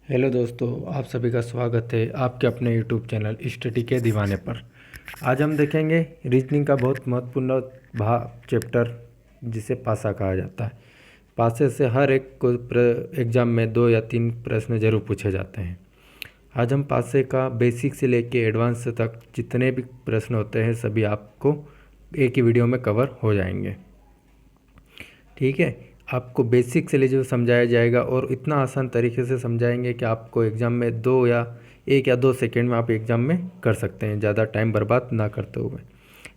Hello दोस्तों, आप सभी का स्वागत है आपके अपने यूट्यूब चैनल स्टडी के दीवाने पर। आज हम देखेंगे रीजनिंग का बहुत महत्वपूर्ण भाग चैप्टर जिसे पासा कहा जाता है। पासे से हर एक को एग्ज़ाम में 2 या 3 प्रश्न जरूर पूछे जाते हैं। आज हम पासे का बेसिक से लेके एडवांस तक जितने भी प्रश्न होते हैं सभी आपको एक ही वीडियो में कवर हो जाएंगे। ठीक है, आपको बेसिक से ले जो समझाया जाएगा और इतना आसान तरीके से समझाएंगे कि आपको एग्ज़ाम में 1 या 2 सेकंड में आप एग्ज़ाम में कर सकते हैं, ज़्यादा टाइम बर्बाद ना करते हुए।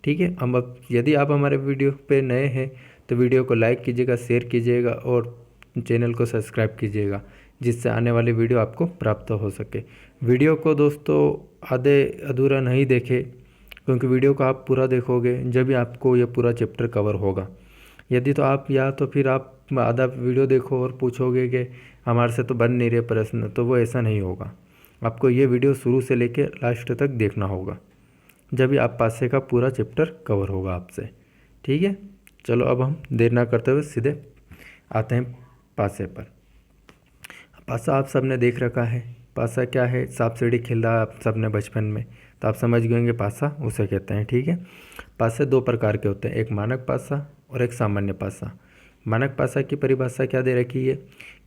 ठीक है, अब यदि आप हमारे वीडियो पे नए हैं तो वीडियो को लाइक कीजिएगा, शेयर कीजिएगा और चैनल को सब्सक्राइब कीजिएगा, जिससे आने वाली वीडियो आपको प्राप्त हो सके। वीडियो को दोस्तों आधे अधूरा नहीं देखें, क्योंकि वीडियो को आप पूरा देखोगे जब भी आपको ये पूरा चैप्टर कवर होगा। यदि तो आप या तो फिर आप आधा वीडियो देखो और पूछोगे कि हमारे से तो बन नहीं रहे प्रश्न, तो वो ऐसा नहीं होगा। आपको ये वीडियो शुरू से लेके लास्ट तक देखना होगा, जब भी आप पासे का पूरा चैप्टर कवर होगा आपसे। ठीक है, चलो अब हम देर ना करते हुए सीधे आते हैं पासे पर। पासा आप सबने देख रखा है। पासा क्या है? सांप सीढ़ी खेला आप सबने बचपन में, तो आप समझ गए होंगे पासा उसे कहते हैं। ठीक है, पासे 2 प्रकार के होते हैं, एक मानक पासा और एक सामान्य पासा। मानक पासा की परिभाषा क्या दे रखी है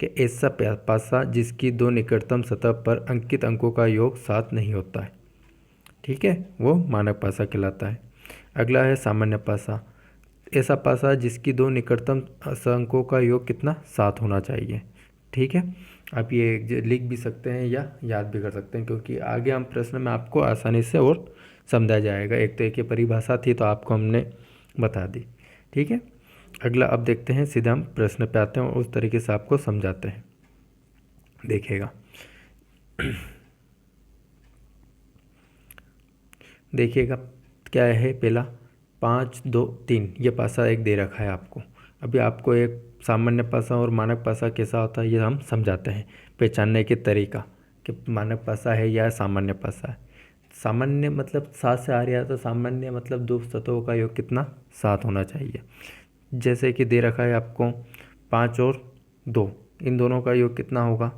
कि ऐसा पासा जिसकी 2 निकटतम सतह पर अंकित अंकों का योग 7 नहीं होता है। ठीक है, वो मानक पासा कहलाता है। अगला है सामान्य पासा। ऐसा पासा जिसकी 2 निकटतम अंकों का योग कितना 7 होना चाहिए। ठीक है, आप ये लिख भी सकते हैं या याद भी कर सकते हैं, क्योंकि आगे हम प्रश्न में आपको आसानी से और समझा जाएगा। एक तो एक परिभाषा थी तो आपको हमने बता दी। ठीक है, अगला अब देखते हैं, सीधा हम प्रश्न पे आते हैं और उस तरीके से आपको समझाते हैं। देखिएगा देखिएगा क्या है। पहला 5 2 3 ये पासा एक दे रखा है आपको। अभी आपको एक सामान्य पासा और मानक पासा कैसा होता है ये हम समझाते हैं, पहचानने के तरीका कि मानक पासा है या सामान्य पासा है। सामान्य मतलब 7 से आ रहा है, तो सामान्य मतलब 2 सतहों का योग कितना 7 होना चाहिए। जैसे कि दे रखा है आपको 5 और 2, इन दोनों का योग कितना होगा?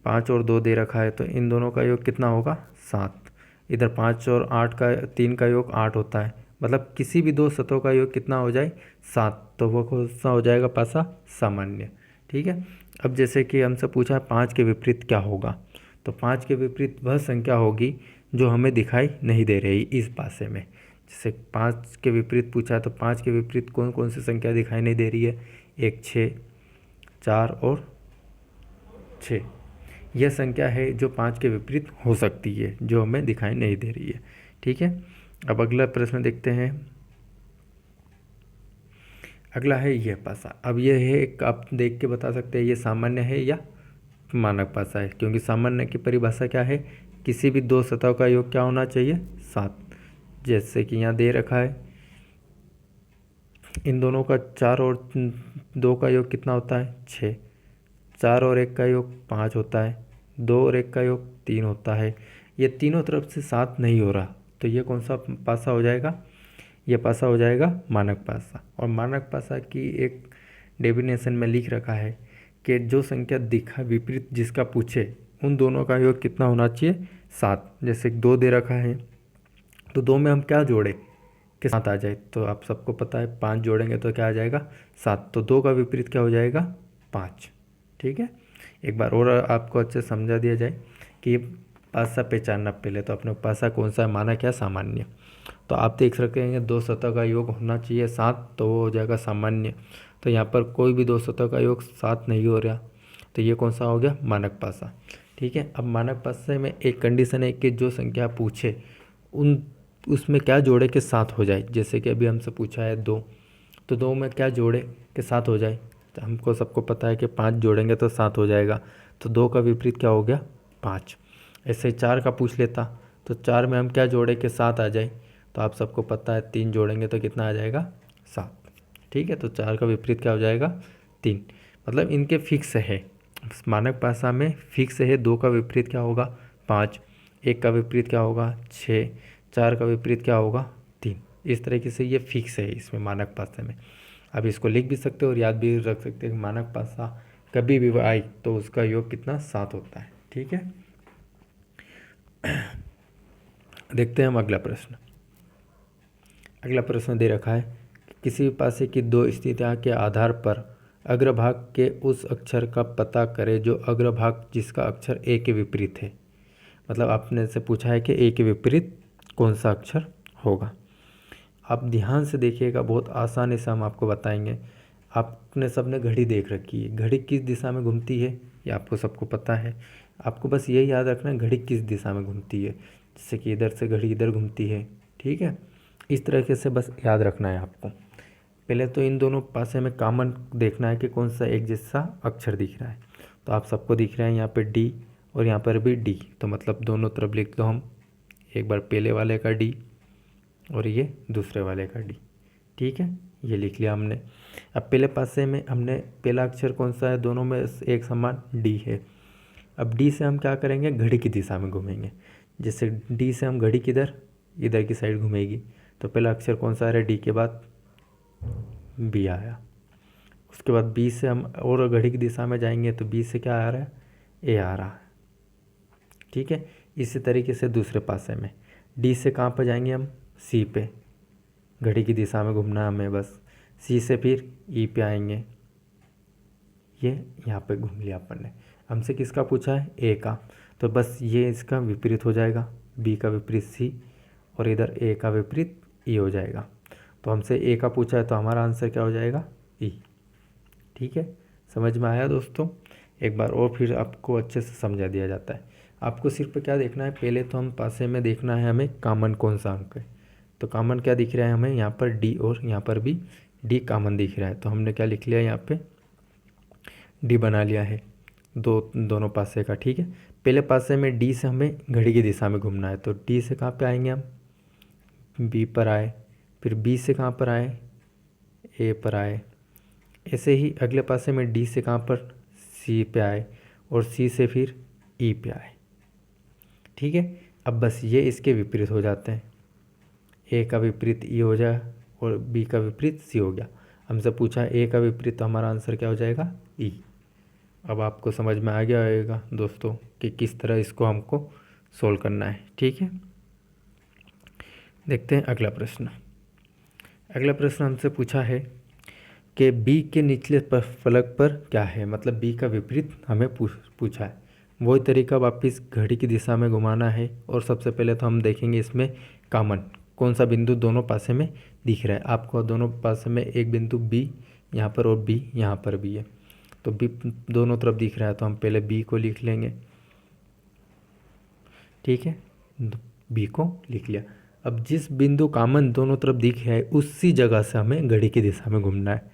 5 और 2 दे रखा है, तो इन दोनों का योग कितना होगा? 7। इधर 5 और 8 का 3 का योग 8 होता है, मतलब किसी भी 2 सतहों का योग कितना हो जाए? 7, तो वो कौन सा हो जाएगा पासा? सामान्य। ठीक है, अब जैसे कि हमसे पूछा है 5 के विपरीत क्या होगा, तो 5 के विपरीत वह संख्या होगी जो हमें दिखाई नहीं दे रही इस पासे में। जैसे 5 के विपरीत पूछा है, तो 5 के विपरीत कौन कौन सी संख्या दिखाई नहीं दे रही है? 1 6 4 और 6। यह संख्या है जो 5 के विपरीत हो सकती है, जो हमें दिखाई नहीं दे रही है। ठीक है, अब अगला प्रश्न देखते हैं। अगला है यह पासा। अब यह है एक, आप देख के बता सकते हैं ये सामान्य है या मानक पासा है, क्योंकि सामान्य की परिभाषा क्या है? किसी भी 2 सतहों का योग क्या होना चाहिए? 7। जैसे कि यहाँ दे रखा है, इन दोनों का 4 और 2 का योग कितना होता है? 6। 4 और 1 का योग 5 होता है, 2 और 1 का योग 3 होता है। ये तीनों तरफ से 7 नहीं हो रहा, तो ये कौन सा पासा हो जाएगा? ये पासा हो जाएगा मानक पासा। और मानक पासा की एक डेफिनेशन में लिख रखा है कि जो संख्या दिखा विपरीत जिसका पूछे उन दोनों का योग कितना होना चाहिए? 7। जैसे 2 दे रखा है, तो 2 में हम क्या जोड़े कि 7 आ जाए? तो आप सबको पता है 5 जोड़ेंगे तो क्या आ जाएगा? 7। तो 2 का विपरीत क्या हो जाएगा? 5। ठीक है, एक बार और आपको अच्छे से समझा दिया जाए कि ये पासा पहचानना। पहले तो अपने पासा कौन सा है, मानक या सामान्य। तो आप देख सकते हैं 2 सतह का योग होना चाहिए 7, तो वो हो जाएगा सामान्य। तो यहाँ पर कोई भी 2 सतह का योग 7 नहीं हो रहा, तो ये कौन सा हो गया? मानक पासा। ठीक है, अब मानक पासे में एक कंडीशन है कि जो संख्या पूछे उन उसमें क्या जोड़े के 7 हो जाए। जैसे कि अभी हमसे पूछा है 2, तो 2 में क्या जोड़े के 7 हो जाए? तो हमको सबको पता है कि 5 जोड़ेंगे तो 7 हो जाएगा, तो 2 का विपरीत क्या हो गया? 5। ऐसे 4 का पूछ लेता, तो 4 में हम क्या जोड़े के 7 आ जाए? तो आप सबको पता है 3 जोड़ेंगे तो कितना आ जाएगा? 7। ठीक है, तो 4 का विपरीत क्या हो जाएगा? 3। मतलब इनके फिक्स है, मानक भाषा में फिक्स है। 2 का विपरीत क्या होगा? 5। 1 का विपरीत क्या होगा? 6। 4 का विपरीत क्या होगा? 3। इस तरीके से ये फिक्स है इसमें मानक भाषा में। आप इसको लिख भी सकते हो और याद भी रख सकते हैं। मानक भाषा कभी भी आई तो उसका योग कितना 7 होता है। ठीक है, देखते हैं हम अगला प्रश्न। अगला प्रश्न दे रखा है कि किसी पासे की दो स्थितियाँ के आधार पर अग्रभाग के उस अक्षर का पता करें जो अग्रभाग जिसका अक्षर ए के विपरीत है। मतलब आपने से पूछा है कि ए के विपरीत कौन सा अक्षर होगा। आप ध्यान से देखिएगा, बहुत आसानी से हम आपको बताएंगे। आपने सबने घड़ी देख रखी है, घड़ी किस दिशा में घूमती है ये आपको सबको पता है। आपको बस यही याद रखना है घड़ी किस दिशा में घूमती है, जैसे कि इधर से घड़ी इधर घूमती है। ठीक है, इस तरीके से बस याद रखना है आपको। पहले तो इन दोनों पासे में कॉमन देखना है कि कौन सा एक जैसा अक्षर दिख रहा है। तो आप सबको दिख रहा है यहाँ पे डी और यहाँ पर भी डी, तो मतलब दोनों तरफ लिख दो हम, एक बार पहले वाले का डी और ये दूसरे वाले का डी। ठीक है, ये लिख लिया हमने। अब पहले पासे में हमने पहला अक्षर कौन सा है, दोनों में एक समान डी है। अब डी से हम क्या करेंगे, घड़ी की दिशा में घूमेंगे। जैसे डी से हम घड़ी किधर, इधर की साइड घूमेगी। तो पहला अक्षर कौन सा आ रहा है, डी के बाद बी आया। उसके बाद बी से हम और घड़ी की दिशा में जाएंगे तो बी से क्या आ रहा है, ए आ रहा है। ठीक है, इसी तरीके से दूसरे पासे में डी से कहाँ पर जाएंगे हम, सी पे, घड़ी की दिशा में घूमना है हमें बस। सी से फिर ई पे आएंगे, ये यहाँ पे घूम लिया अपन ने। हमसे किसका पूछा है, ए का, तो बस ये इसका विपरीत हो जाएगा, बी का विपरीत सी और इधर ए का विपरीत ई हो जाएगा। तो हमसे ए का पूछा है तो हमारा आंसर क्या हो जाएगा, ई। ठीक है, समझ में आया दोस्तों। एक बार और फिर आपको अच्छे से समझा दिया जाता है। आपको सिर्फ क्या देखना है, पहले तो हम पासे में देखना है हमें कॉमन कौन सा अंक है। तो कॉमन क्या दिख रहा है हमें, यहाँ पर डी और यहाँ पर भी डी कॉमन दिख रहा है। तो हमने क्या लिख लिया, यहाँ पे डी बना लिया है दोनों पासे का। ठीक है, पहले पासे में डी से हमें घड़ी की दिशा में घूमना है, तो डी से कहाँ पे आएंगे हम, बी पर आए, फिर बी से कहाँ पर आए, ए पर आए। ऐसे ही अगले पासे में डी से कहाँ पर, सी पे आए और सी से फिर ई पे आए। ठीक है, अब बस ये इसके विपरीत हो जाते हैं, ए का विपरीत ई हो जाए और बी का विपरीत सी हो गया। हमसे पूछा है ए का विपरीत, तो हमारा आंसर क्या हो जाएगा, ई। अब आपको समझ में आ गया होगा दोस्तों कि किस तरह इसको हमको सोल्व करना है। ठीक है, देखते हैं अगला प्रश्न। अगला प्रश्न हमसे पूछा है कि बी के निचले फलक पर क्या है, मतलब बी का विपरीत हमें पूछा है। वही तरीका वापस घड़ी की दिशा में घुमाना है और सबसे पहले तो हम देखेंगे इसमें कॉमन कौन सा बिंदु दोनों पासे में दिख रहा है। आपको दोनों पासे में एक बिंदु बी यहाँ पर और बी यहाँ पर भी है, तो बी दोनों तरफ दिख रहा है, तो हम पहले बी को लिख लेंगे। ठीक है, बी को लिख लिया। अब जिस बिंदु कॉमन दोनों तरफ दिख रहा है उसी जगह से हमें घड़ी की दिशा में घूमना है।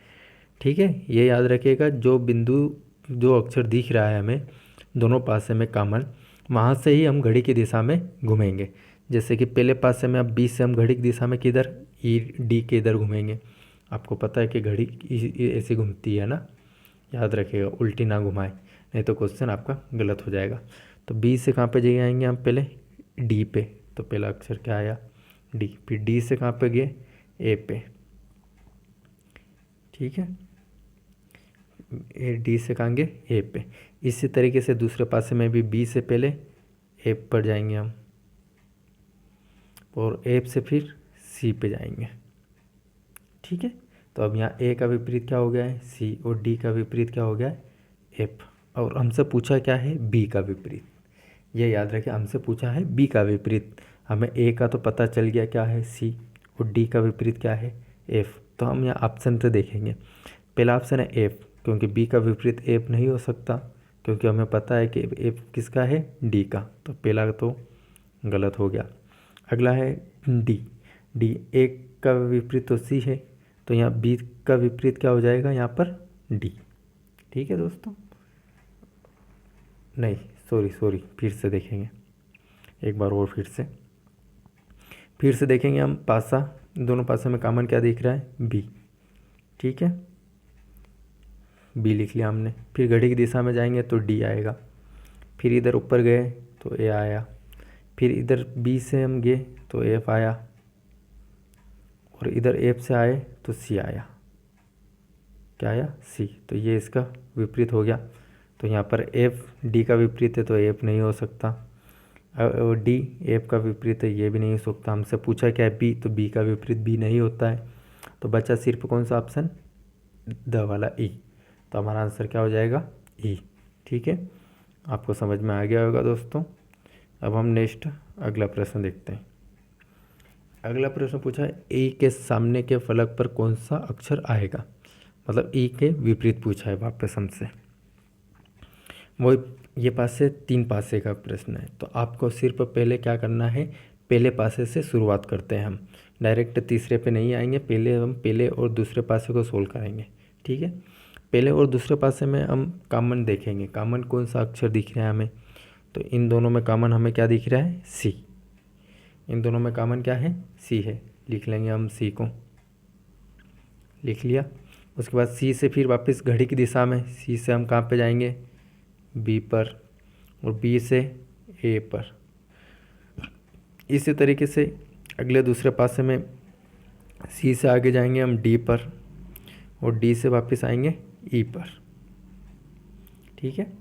ठीक है, ये याद रखिएगा, जो बिंदु जो अक्षर दिख रहा है हमें दोनों पासे में कॉमन, वहाँ से ही हम घड़ी की दिशा में घूमेंगे। जैसे कि पहले पासे में अब बी से हम घड़ी की दिशा में किधर, ई डी के इधर घूमेंगे। आपको पता है कि घड़ी ऐसी घूमती है ना, याद रखिएगा, उल्टी ना घुमाए, नहीं तो क्वेश्चन आपका गलत हो जाएगा। तो बी से कहाँ पे जाएंगे हम, पहले डी पे, तो पहला अक्षर क्या आया, डी। फिर डी से कहाँ पे गए, ए पे। ठीक है, ए डी से कहाँ गए, ए पे। इसी तरीके से दूसरे पासे में भी बी से पहले ए पर जाएंगे हम और ए से फिर सी पे जाएंगे। ठीक है, तो अब यहाँ ए का विपरीत क्या हो गया है, सी, और डी का विपरीत क्या हो गया है, एफ। और हमसे पूछा क्या है, बी का विपरीत। ये याद रखें, हमसे पूछा है बी का विपरीत। हमें ए का तो पता चल गया क्या है, सी, और डी का विपरीत क्या है, एफ। तो हम यहाँ ऑप्शन पे देखेंगे। पहला ऑप्शन है एफ, क्योंकि बी का विपरीत एफ नहीं हो सकता, क्योंकि हमें पता है कि एफ किसका है, डी का। तो पहला तो गलत हो गया। अगला है डी, डी ए का विपरीत तो सी है, तो यहाँ बी का विपरीत क्या हो जाएगा, यहाँ पर डी। ठीक है दोस्तों, नहीं सॉरी फिर से देखेंगे एक बार और, फिर से देखेंगे हम पासा, दोनों पासा में कॉमन क्या दिख रहा है, बी। ठीक है, बी लिख लिया हमने। फिर घड़ी की दिशा में जाएंगे तो डी आएगा। फिर इधर ऊपर गए तो ए आया। फिर इधर बी से हम गए तो एफ आया, और इधर एफ से आए तो सी आया। क्या आया, सी। तो ये इसका विपरीत हो गया। तो यहाँ पर एफ डी का विपरीत है तो एफ नहीं हो सकता, और डी एफ का विपरीत है ये भी नहीं हो सकता। हमसे पूछा क्या है बी, तो बी का विपरीत बी नहीं होता है। तो बचा सिर्फ कौन सा ऑप्शन, द वाला ई। तो हमारा आंसर क्या हो जाएगा, ई। ठीक है, आपको समझ में आ गया होगा दोस्तों। अब हम नेक्स्ट अगला प्रश्न देखते हैं। अगला प्रश्न पूछा है ई के सामने के फलक पर कौन सा अक्षर आएगा, मतलब ई के विपरीत पूछा है वापस हमसे। वो ये पासे 3 पासे का प्रश्न है, तो आपको सिर्फ पहले क्या करना है, पहले पासे से शुरुआत करते हैं हम, डायरेक्ट तीसरे पे नहीं आएंगे। पहले हम पहले और दूसरे पासे को सोल्व करेंगे। ठीक है, पहले और दूसरे पासे में हम कॉमन देखेंगे, कॉमन कौन सा अक्षर दिख रहा है हमें। तो इन दोनों में कॉमन हमें क्या दिख रहा है, सी। इन दोनों में कॉमन क्या है, सी है। लिख लेंगे हम सी को, लिख लिया। उसके बाद सी से फिर वापस घड़ी की दिशा में, सी से हम कहाँ पे जाएंगे, बी पर, और बी से ए पर। इसी तरीके से अगले दूसरे पासे में सी से आगे जाएंगे हम डी पर, और डी से वापस आएंगे ई पर। ठीक है,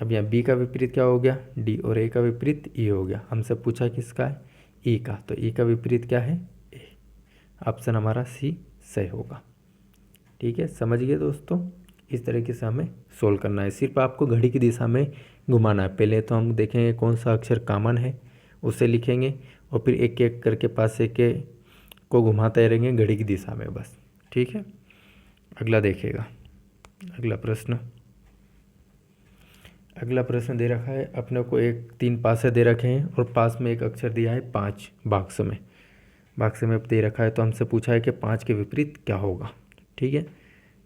अब यहाँ बी का विपरीत क्या हो गया, डी, और ए का विपरीत ई हो गया। हमसे पूछा किसका है, ई का, तो ई का विपरीत क्या है, ए। ऑप्शन हमारा सी सही होगा। ठीक है, समझ गए दोस्तों। इस तरीके से हमें सोल्व करना है, सिर्फ आपको घड़ी की दिशा में घुमाना है। पहले तो हम देखेंगे कौन सा अक्षर कॉमन है, उसे लिखेंगे, और फिर एक एक करके पासे के को घुमाते रहेंगे घड़ी की दिशा में, बस। ठीक है, अगला देखिएगा। अगला प्रश्न, अगला प्रश्न दे रखा है अपने को, 3 पासे दे रखे हैं और पास में एक अक्षर दिया है 5 बॉक्स में, बॉक्स में दे रखा है। तो हमसे पूछा है कि 5 के विपरीत क्या होगा। ठीक है,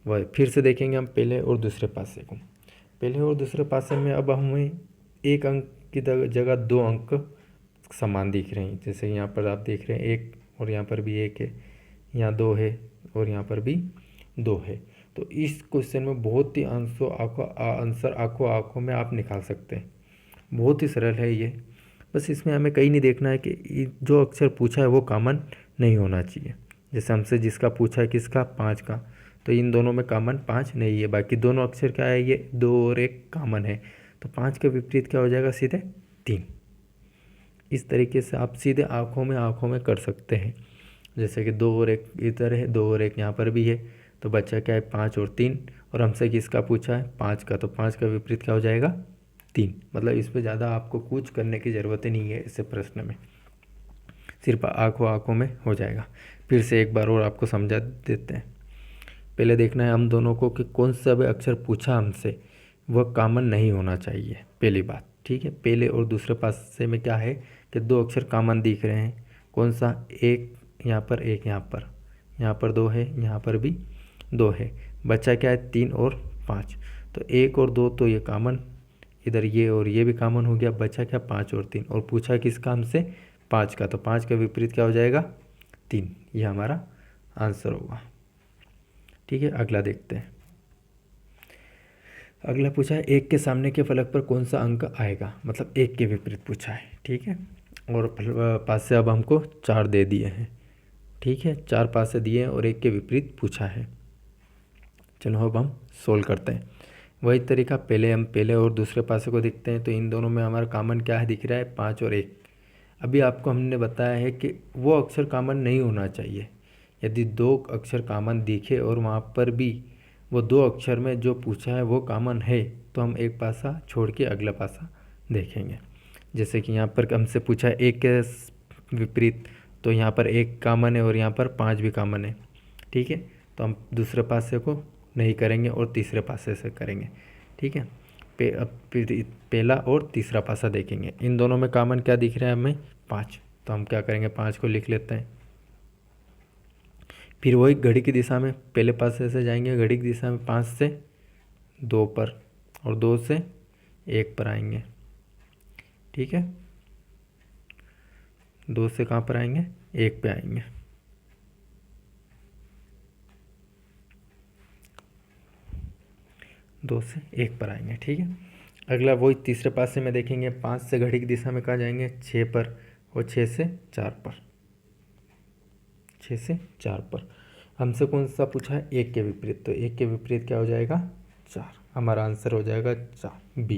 वह फिर से देखेंगे हम पहले और दूसरे पासे को। पहले और दूसरे पासे में अब हमें एक अंक की जगह 2 अंक समान दिख रहे हैं। जैसे यहाँ पर आप देख रहे हैं 1, और यहाँ पर भी 1 है, यहाँ 2 है, और यहाँ पर भी 2 है। तो इस क्वेश्चन में बहुत ही आंसर आंखों आंखों में आप निकाल सकते हैं। बहुत ही सरल है ये, बस इसमें हमें कहीं नहीं देखना है कि जो अक्षर पूछा है वो कॉमन नहीं होना चाहिए। जैसे हमसे जिसका पूछा है किसका, 5 का, तो इन दोनों में कॉमन 5 नहीं है, बाकी दोनों अक्षर क्या है, ये 2 और 1 कॉमन है। तो 5 के विपरीत क्या हो जाएगा, सीधे 3। इस तरीके से आप सीधे आंखों में कर सकते हैं। जैसे कि 2 और 1 इधर है, 2 और 1 यहाँ पर भी है, तो बच्चा क्या है 5 और 3। और हमसे किसका पूछा है, 5 का, तो 5 का विपरीत क्या हो जाएगा, 3। मतलब इस पर ज़्यादा आपको कुछ करने की ज़रूरत ही नहीं है इस प्रश्न में, सिर्फ आंखों में हो जाएगा। फिर से एक बार और आपको समझा देते हैं। पहले देखना है हम दोनों को कि कौन सा भी अक्षर पूछा हमसे वह कॉमन नहीं होना चाहिए, पहली बात। ठीक है, पहले और दूसरे पासे में क्या है कि 2 अक्षर कॉमन दिख रहे हैं। कौन सा, 1 यहाँ पर, 1 यहाँ पर, यहाँ पर 2 है, यहाँ पर भी 2 है। बच्चा क्या है, 3 और 5। तो 1 और 2 तो ये कॉमन, इधर ये और ये भी कॉमन हो गया। बचा क्या, 5 और 3, और पूछा किसका हमसे, 5 का, तो 5 का विपरीत क्या हो जाएगा, 3। ये हमारा आंसर होगा। ठीक है, अगला देखते हैं। अगला पूछा है 1 के सामने के फलक पर कौन सा अंक आएगा, मतलब 1 के विपरीत पूछा है। ठीक है, और पासे अब हमको 4 दे दिए हैं। ठीक है, 4 पासे दिए हैं और 1 के विपरीत पूछा है। चलो अब हम सोल्व करते हैं। वही तरीका, पहले हम पहले और दूसरे पासे को देखते हैं। तो इन दोनों में हमारा कॉमन क्या है दिख रहा है, 5 और 1। अभी आपको हमने बताया है कि वो अक्षर कॉमन नहीं होना चाहिए। यदि 2 अक्षर कॉमन दिखे और वहाँ पर भी वो 2 अक्षर में जो पूछा है वो कॉमन है, तो हम एक पासा छोड़ के अगला पासा देखेंगे। जैसे कि यहाँ पर हमसे पूछा है 1 के विपरीत, तो यहाँ पर 1 कॉमन है और यहाँ पर 5 भी कॉमन है। ठीक है, तो हम दूसरे पासे को नहीं करेंगे और तीसरे पासे से करेंगे। ठीक है, अब पहला और तीसरा पासा देखेंगे। इन दोनों में कॉमन क्या दिख रहा है हमें, 5। तो हम क्या करेंगे, 5 को लिख लेते हैं। फिर वही घड़ी की दिशा में पहले पासे से जाएंगे, घड़ी की दिशा में 5 से 2 पर, और 2 से 1 पर आएंगे। ठीक है, 2 से कहाँ पर आएंगे, 1 पे आएंगे। दो से 1 पर आएंगे। ठीक है, अगला वही तीसरे पासे में देखेंगे। 5 से घड़ी की दिशा में कहाँ जाएंगे, 6 पर, और 6 से 4 पर, 6 से 4 पर। हमसे कौन सा पूछा है, 1 के विपरीत, तो 1 के विपरीत क्या हो जाएगा, 4। हमारा आंसर हो जाएगा बी,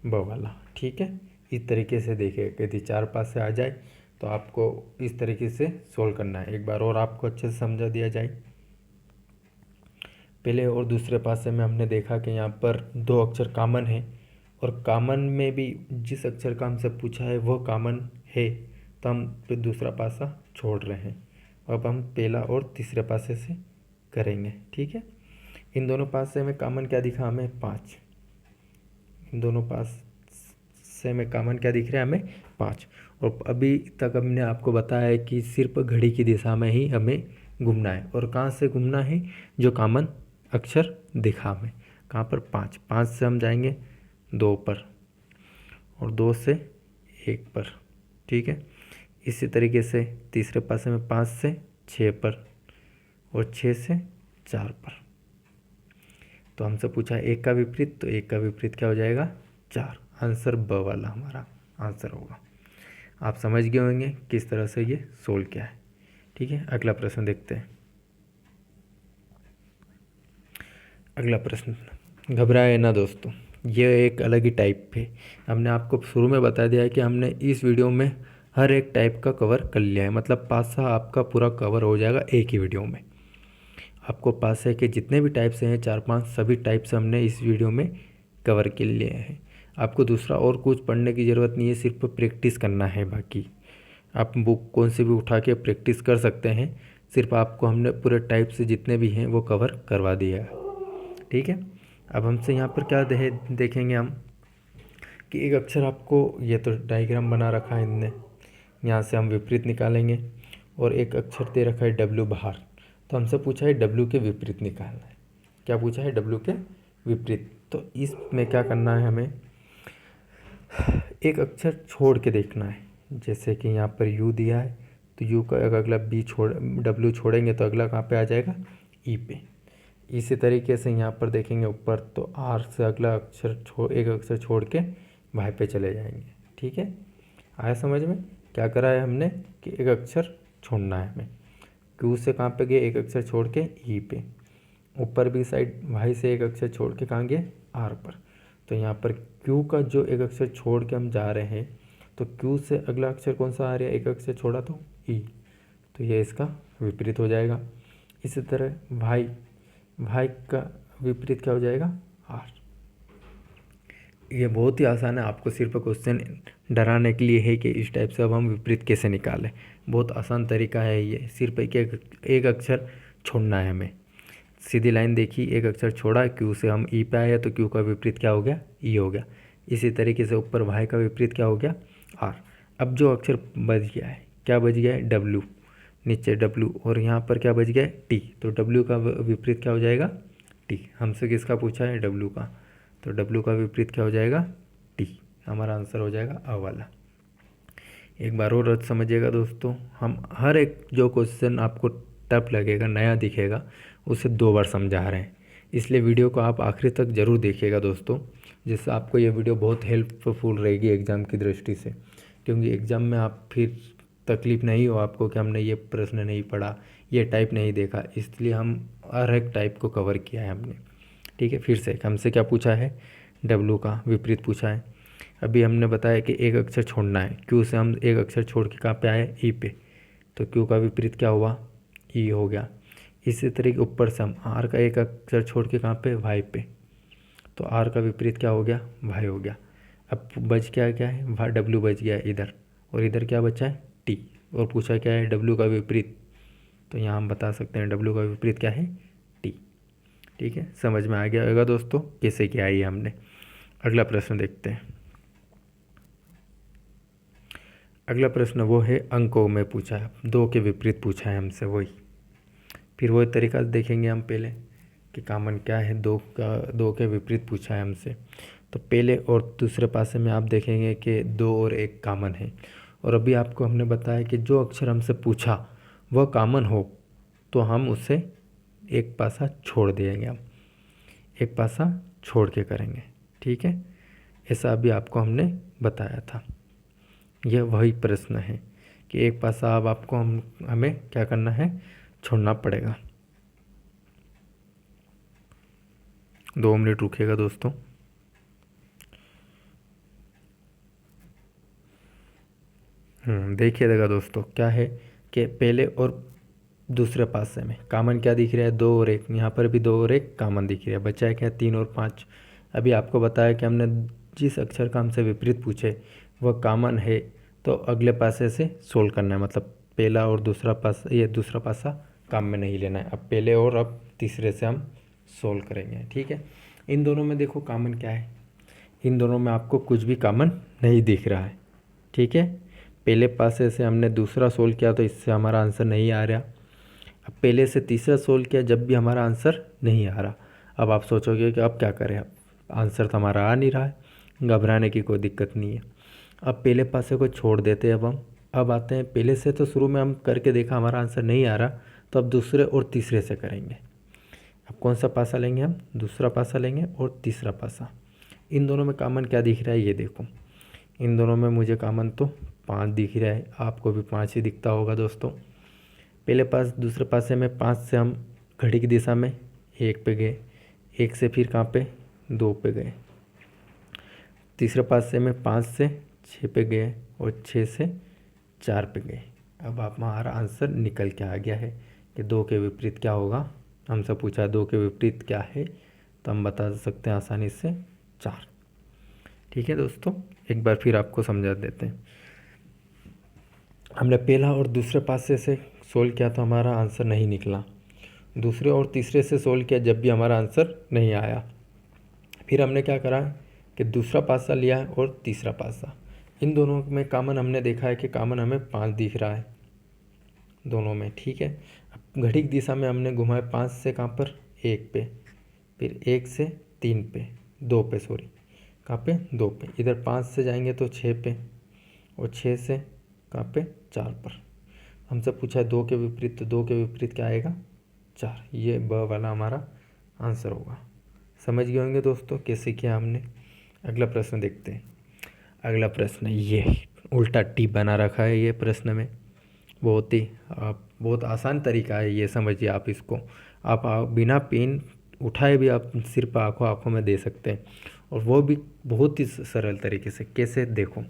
ब वाला। ठीक है, इस तरीके से देखिए, यदि 4 पासे आ जाए तो आपको इस तरीके से सोल्व करना है। एक बार और आपको अच्छे से समझा दिया जाए। पहले और दूसरे पासे में हमने देखा कि यहाँ पर 2 अक्षर कॉमन है, और कॉमन में भी जिस अक्षर का हमसे पूछा है वो कॉमन है, तो हम फिर दूसरा पासा छोड़ रहे हैं। अब हम पहला और तीसरे पासे से करेंगे। ठीक है, इन दोनों पासे में कॉमन क्या दिखा हमें? 5। इन दोनों पासे में कॉमन क्या दिख रहा है हमें? 5। और अभी तक हमने आपको बताया है कि सिर्फ घड़ी की दिशा में ही हमें घूमना है। और कहाँ से घूमना है? जो कॉमन अक्षर दिखा हमें, कहाँ पर? 5। 5 से हम जाएंगे 2 पर, और 2 से 1 पर। ठीक है, इसी तरीके से तीसरे पासे में 5 से 6 पर, और 6 से 4 पर। तो हमसे पूछा है 1 का विपरीत, तो 1 का विपरीत क्या हो जाएगा? 4। आंसर ब वाला हमारा आंसर होगा। आप समझ गए होंगे किस तरह से ये सोल्व किया है। ठीक है, अगला प्रश्न देखते हैं। अगला प्रश्न, घबराए ना दोस्तों, ये एक अलग ही टाइप है। हमने आपको शुरू में बता दिया है कि हमने इस वीडियो में हर एक टाइप का कवर कर लिया है, मतलब पासा आपका पूरा कवर हो जाएगा एक ही वीडियो में। आपको पासे के जितने भी टाइप्स हैं 4-5 सभी टाइप्स हमने इस वीडियो में कवर कर लिए हैं। आपको दूसरा और कुछ पढ़ने की ज़रूरत नहीं है, सिर्फ प्रैक्टिस करना है। बाकी आप बुक कौन सी भी उठा के प्रैक्टिस कर सकते हैं, सिर्फ आपको हमने पूरे टाइप से जितने भी हैं वो कवर करवा दिया है। ठीक है, अब हमसे यहाँ पर क्या देखेंगे हम कि एक अक्षर आपको, ये तो डायग्राम बना रखा है इनने, यहाँ से हम विपरीत निकालेंगे, और एक अक्षर दे रखा है डब्ल्यू बाहर। तो हमसे पूछा है डब्ल्यू के विपरीत निकालना है। क्या पूछा है? डब्ल्यू के विपरीत। तो इसमें क्या करना है हमें? एक अक्षर छोड़ के देखना है। जैसे कि यहाँ पर यू दिया है, तो यू का अगला बी डब्ल्यू छोड़ेंगे तो अगला कहाँ पे आ जाएगा? ई पे। इसी तरीके से यहाँ पर देखेंगे ऊपर, तो आर से अगला अक्षर एक अक्षर छोड़ के वाई पे चले जाएंगे। ठीक है, आया समझ में? क्या करा है हमने कि एक अक्षर छोड़ना है हमें। क्यू से कहाँ पे गए? एक अक्षर छोड़ के ई पे। ऊपर भी साइड वाई से एक अक्षर छोड़ के कहाँ गए? आर पर। तो यहाँ पर क्यू का जो एक अक्षर छोड़ के हम जा रहे हैं, तो क्यू से अगला अक्षर कौन सा आ रहा है? एक अक्षर छोड़ा तो ई, तो ये इसका विपरीत हो जाएगा। इसी तरह वाई का विपरीत क्या हो जाएगा? आर। ये बहुत ही आसान है, आपको सिर्फ क्वेश्चन डराने के लिए है कि इस टाइप से अब हम विपरीत कैसे निकालें। बहुत आसान तरीका है ये, सिर्फ एक अक्षर छोड़ना है हमें। सीधी लाइन देखी, एक अक्षर छोड़ा, क्यू से हम ई पे आए, तो क्यू का विपरीत क्या हो गया? ई हो गया। इसी तरीके से ऊपर वाई का विपरीत क्या हो गया? आर। अब जो अक्षर बच गया है, क्या बच गया है? डब्ल्यू। नीचे डब्ल्यू, और यहाँ पर क्या बच गया है? टी। तो डब्ल्यू का विपरीत क्या हो जाएगा? टी। हमसे किसका पूछा है? डब्ल्यू का। तो डब्ल्यू का विपरीत क्या हो जाएगा? टी। हमारा आंसर हो जाएगा अ वाला। एक बार और समझिएगा दोस्तों, हम हर एक जो क्वेश्चन आपको टफ लगेगा, नया दिखेगा, उसे 2 बार समझा रहे हैं। इसलिए वीडियो को आप आखिरी तक ज़रूर देखिएगा दोस्तों, जिससे आपको ये वीडियो बहुत हेल्पफुल रहेगी एग्ज़ाम की दृष्टि से। क्योंकि एग्ज़ाम में आप फिर तकलीफ़ नहीं हो आपको कि हमने ये प्रश्न नहीं पढ़ा, ये टाइप नहीं देखा, इसलिए हम हर एक टाइप को कवर किया है हमने। ठीक है, फिर से हमसे क्या पूछा है? डब्ल्यू का विपरीत पूछा है। अभी हमने बताया कि एक अक्षर छोड़ना है, क्यू से हम एक अक्षर छोड़ के कहाँ पे आए? ई पे। तो क्यू का विपरीत क्या हुआ? ई हो गया। इसी तरीके ऊपर से हम आर का एक अक्षर छोड़ के कहाँ पे? वाई पे। तो आर का विपरीत क्या हो गया? वाई हो गया। अब बच क्या है? वाई डब्ल्यू बच गया है इधर, और इधर क्या बचा है? टी। और पूछा क्या है? डब्ल्यू का विपरीत। तो यहाँ हम बता सकते हैं डब्ल्यू का विपरीत क्या है? टी। ठीक है, समझ में आ गया होगा दोस्तों कैसे किया है हमने। अगला प्रश्न देखते हैं। अगला प्रश्न वो है अंकों में पूछा है, 2 के विपरीत पूछा है हमसे वही। फिर वही तरीका देखेंगे हम पहले कि कॉमन क्या है। 2 के विपरीत पूछा है हमसे, तो पहले और दूसरे पासे में आप देखेंगे कि 2 और 1 कॉमन है। और अभी आपको हमने बताया कि जो अक्षर हमसे पूछा वह कॉमन हो तो हम उसे एक पासा छोड़ देंगे, हम एक पासा छोड़ के करेंगे। ठीक है, ऐसा अभी आपको हमने बताया था। यह वही प्रश्न है कि एक पासा अब आपको हमें क्या करना है? छोड़ना पड़ेगा। 2 मिनट रुकेगा दोस्तों। देखिएगा दोस्तों क्या है कि पहले और दूसरे पासे में कॉमन क्या दिख रहा है, 2 और 1। यहाँ पर भी 2 और 1 कॉमन दिख रहा है। बचा है क्या, 3 और 5। अभी आपको बताया कि हमने जिस अक्षर का हमसे विपरीत पूछे वह कॉमन है, तो अगले पासे से सोल्व करना है। मतलब पहला और दूसरा पासा, ये दूसरा पासा काम में नहीं लेना है। अब पहले और अब तीसरे से हम सोल्व करेंगे। ठीक है, इन दोनों में देखो कॉमन क्या है, इन दोनों में आपको कुछ भी कॉमन नहीं दिख रहा है। ठीक है, पहले पासे से हमने दूसरा सोल्व किया तो इससे हमारा आंसर नहीं आ रहा। अब पहले से तीसरा सोल्व किया, जब भी हमारा आंसर नहीं आ रहा। अब आप सोचोगे कि अब क्या करें, अब आंसर तो हमारा आ नहीं रहा है। घबराने की कोई दिक्कत नहीं है। अब पहले पासे को छोड़ देते हैं। अब आते हैं पहले से, तो शुरू में हम करके देखा हमारा आंसर नहीं आ रहा, तो अब दूसरे और तीसरे से करेंगे। अब कौन सा पासा लेंगे हम, दूसरा पासा लेंगे और तीसरा पासा। इन दोनों में कॉमन क्या दिख रहा है, ये देखो। इन दोनों में मुझे कॉमन तो 5 दिख रहा है, आपको भी 5 ही दिखता होगा दोस्तों। पहले पास दूसरे पासे में 5 से हम घड़ी की दिशा में 1 पे गए, 1 से फिर कहाँ पे 2 पे गए। तीसरे पासे में 5 से 6 पे गए और 6 से 4 पे गए। अब आप हमारा आंसर निकल के आ गया है कि 2 के विपरीत क्या होगा। हमसे पूछा 2 के विपरीत क्या है, तो हम बता सकते हैं आसानी से 4। ठीक है दोस्तों, एक बार फिर आपको समझा देते हैं। हमने पहला और दूसरे पासे से सोल्व किया तो हमारा आंसर नहीं निकला। दूसरे और तीसरे से सोल्व किया, जब भी हमारा आंसर नहीं आया। फिर हमने क्या करा कि दूसरा पासा लिया और तीसरा पासा। इन दोनों में कॉमन हमने देखा है कि कॉमन हमें 5 दिख रहा है दोनों में। ठीक है, अब घड़ी की दिशा में हमने घुमाया 5 से कहाँ पर 1 पे, फिर 1 से 3 पे, 2 पे, सॉरी कहाँ पे 2 पे। इधर 5 से जाएंगे तो 6 पे और 6 से कहाँ पे 4 पर। हमसे पूछा है 2 के विपरीत, तो 2 के विपरीत क्या आएगा 4। ये ब वाला हमारा आंसर होगा। समझ गए होंगे दोस्तों कैसे किया हमने। अगला प्रश्न देखते हैं। अगला प्रश्न ये उल्टा टी बना रखा है ये प्रश्न में। बहुत आसान तरीका है ये, समझिए आप इसको। आप बिना पेन उठाए भी आप सिर्फ आँखों में दे सकते हैं, और वो भी बहुत ही सरल तरीके से। कैसे, देखो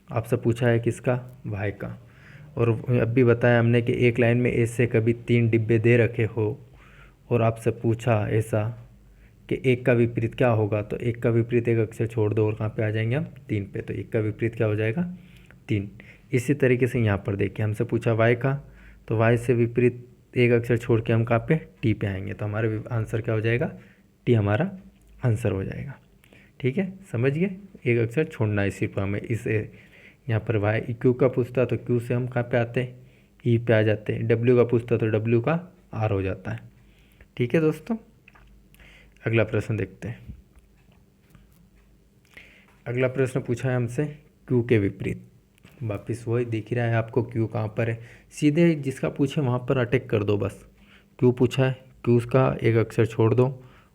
आपसे पूछा है किसका, भाई का। और अब भी बताया हमने कि एक लाइन में ऐसे कभी 3 डिब्बे दे रखे हो, और आपसे पूछा ऐसा कि एक का विपरीत क्या होगा, तो एक का विपरीत एक अक्षर छोड़ दो और कहाँ पे आ जाएंगे हम 3 पे, तो एक का विपरीत क्या हो जाएगा 3। इसी तरीके से यहाँ पर देखिए हमसे पूछा y का, तो y से विपरीत एक अक्षर छोड़ के हम कहाँ पे t पे आएंगे, तो हमारा आंसर क्या हो जाएगा t हमारा आंसर हो जाएगा। ठीक है, समझ गए। एक अक्षर छोड़ना है सिर्फ हमें। इसे यहाँ पर y q का पूछता तो q से हम कहाँ पे आते हैं e पे आ जाते हैं, w का पूछता तो w का r हो जाता है। ठीक है दोस्तों, अगला प्रश्न देखते हैं। अगला प्रश्न पूछा है हमसे q के विपरीत। वापिस वही दिख रहा है आपको, q कहाँ पर है। सीधे जिसका पूछे वहाँ पर अटैक कर दो बस। q पूछा है, q का एक अक्षर छोड़ दो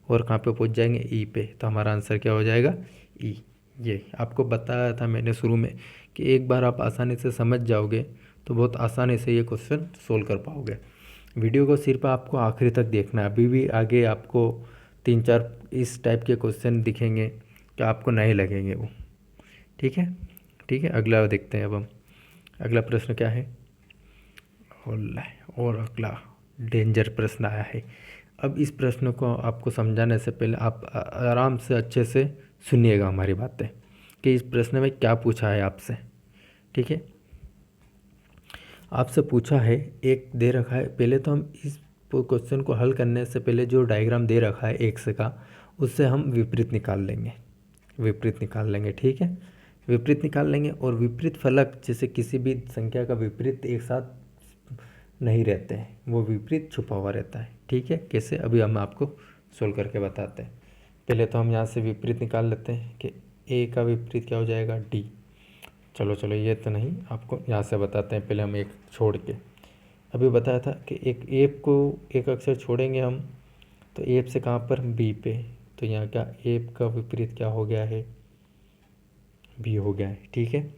और कहाँ पे पहुँच जाएंगे ई पे, तो हमारा आंसर क्या हो जाएगा ई। ये आपको बताया था मैंने शुरू में कि एक बार आप आसानी से समझ जाओगे तो बहुत आसानी से ये क्वेश्चन सोल्व कर पाओगे। वीडियो को सिर्फ आपको आखिरी तक देखना है। अभी भी आगे आपको 3-4 इस टाइप के क्वेश्चन दिखेंगे कि आपको नए लगेंगे वो। ठीक है, ठीक है, अगला देखते हैं। अब हम अगला प्रश्न क्या है, और अगला डेंजर प्रश्न आया है। अब इस प्रश्न को आपको समझाने से पहले आप आराम से अच्छे से सुनिएगा हमारी बातें कि इस प्रश्न में क्या पूछा है आपसे। ठीक है, आपसे पूछा है, एक दे रखा है। पहले तो हम इस क्वेश्चन को हल करने से पहले जो डायग्राम दे रखा है एक्स का, उससे हम विपरीत निकाल लेंगे, विपरीत निकाल लेंगे। ठीक है, विपरीत निकाल लेंगे। और विपरीत फलक, जैसे किसी भी संख्या का विपरीत एक साथ नहीं रहते हैं, वो विपरीत छुपा हुआ रहता है। ठीक है, कैसे, अभी हम आपको सोल्व करके बताते हैं। पहले तो हम यहाँ से विपरीत निकाल लेते हैं कि ए का विपरीत क्या हो जाएगा डी। चलो ये तो नहीं, आपको यहाँ से बताते हैं। पहले हम एक छोड़ के, अभी बताया था कि एक एप को एक अक्षर छोड़ेंगे हम, तो एप से कहाँ पर बी पे, तो यहाँ क्या एप का विपरीत क्या हो गया है बी हो गया है। ठीक है,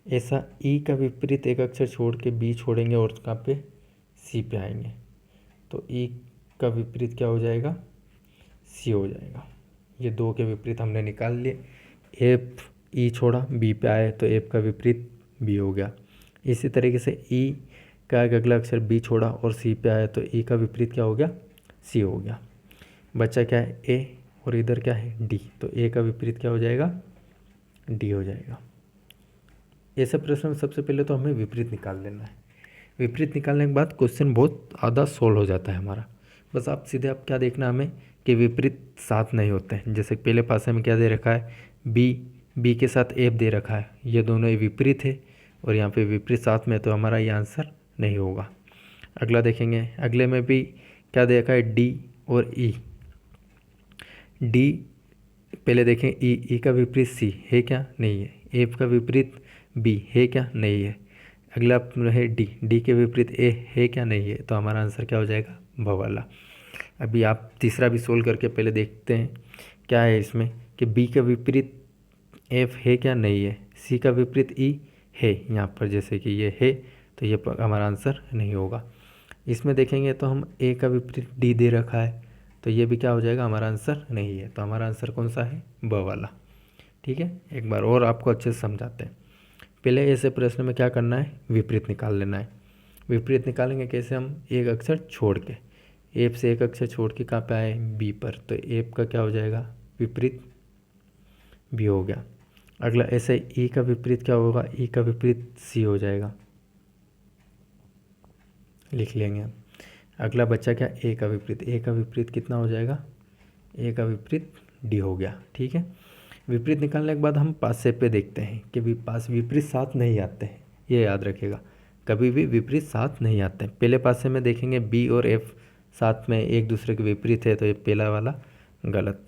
ऐसा ई का विपरीत एक अक्षर छोड़ के बी छोड़ेंगे और कहाँ पे सी पे आएंगे, तो ई का विपरीत क्या हो जाएगा सी हो जाएगा। ये 2 के विपरीत हमने निकाल लिए। एफ ई छोड़ा, बी पे आए तो एफ का विपरीत बी हो गया। इसी तरीके से ई का अगला अक्षर बी छोड़ा और सी पे आया तो ई का विपरीत क्या हो गया, सी हो गया। बच्चा क्या है, ए, और इधर क्या है, डी, तो ए का विपरीत क्या हो जाएगा, डी हो जाएगा। ऐसे प्रश्न में सबसे पहले तो हमें विपरीत निकाल लेना है। विपरीत निकालने के बाद क्वेश्चन बहुत आधा सोल्व हो जाता है हमारा। बस आप सीधे आप क्या देखना हमें कि विपरीत साथ नहीं होते हैं। जैसे पहले पासे में क्या दे रखा है, बी के साथ एफ दे रखा है, ये दोनों ही विपरीत है और यहाँ पे विपरीत साथ में, तो हमारा ये आंसर नहीं होगा। अगला देखेंगे, अगले में भी क्या दे रखा है, डी और ई। डी पहले देखें, ई का विपरीत सी है क्या, नहीं है। एफ का विपरीत बी है क्या, नहीं है। अगला है डी के विपरीत ए है क्या, नहीं है। तो हमारा आंसर क्या हो जाएगा, ब वाला। अभी आप तीसरा भी सोल्व करके पहले देखते हैं क्या है इसमें, कि बी का विपरीत एफ है क्या, नहीं है। सी का विपरीत ई है, यहाँ पर जैसे कि ये है, तो ये हमारा आंसर नहीं होगा। इसमें देखेंगे तो हम ए का विपरीत डी दे रखा है, तो ये भी क्या हो जाएगा, हमारा आंसर नहीं है। तो हमारा आंसर कौन सा है, ब वाला। ठीक है, एक बार और आपको अच्छे से समझाते हैं। पहले ऐसे प्रश्न में क्या करना है, विपरीत निकाल लेना है। विपरीत निकालेंगे कैसे, हम एक अक्षर छोड़ के, एफ से एक अक्षर छोड़ के कहाँ पे आए, बी पर, तो एफ का क्या हो जाएगा, विपरीत बी हो गया। अगला ऐसे ई का विपरीत क्या होगा, ई का विपरीत सी हो जाएगा, लिख लेंगे हम। अगला बच्चा क्या, ए का विपरीत, ए का विपरीत कितना हो जाएगा, ए का विपरीत डी हो गया। ठीक है, विपरीत निकालने के बाद हम पासे पे देखते हैं कि विपरीत साथ नहीं आते हैं, ये याद रखिएगा, कभी भी विपरीत साथ नहीं आते हैं। पहले पासे में देखेंगे बी और एफ साथ में एक दूसरे के विपरीत है, तो ये पहला वाला गलत।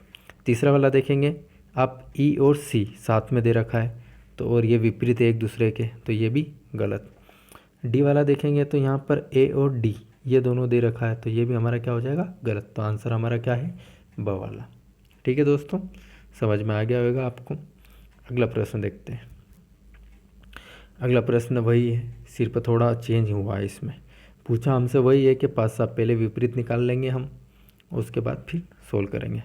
तीसरा वाला देखेंगे आप, ई और सी साथ में दे रखा है, तो और ये विपरीत है एक दूसरे के, तो ये भी गलत। डी वाला देखेंगे तो यहाँ पर ए और डी ये दोनों दे रखा है, तो ये भी हमारा क्या हो जाएगा, गलत। तो आंसर हमारा क्या है, ब वाला। ठीक है दोस्तों, समझ में आ गया होगा आपको। अगला प्रश्न देखते हैं। अगला प्रश्न वही है, सिर्फ थोड़ा चेंज हुआ है इसमें। पूछा हमसे वही है कि 5 साल पहले विपरीत निकाल लेंगे हम, उसके बाद फिर सोल्व करेंगे।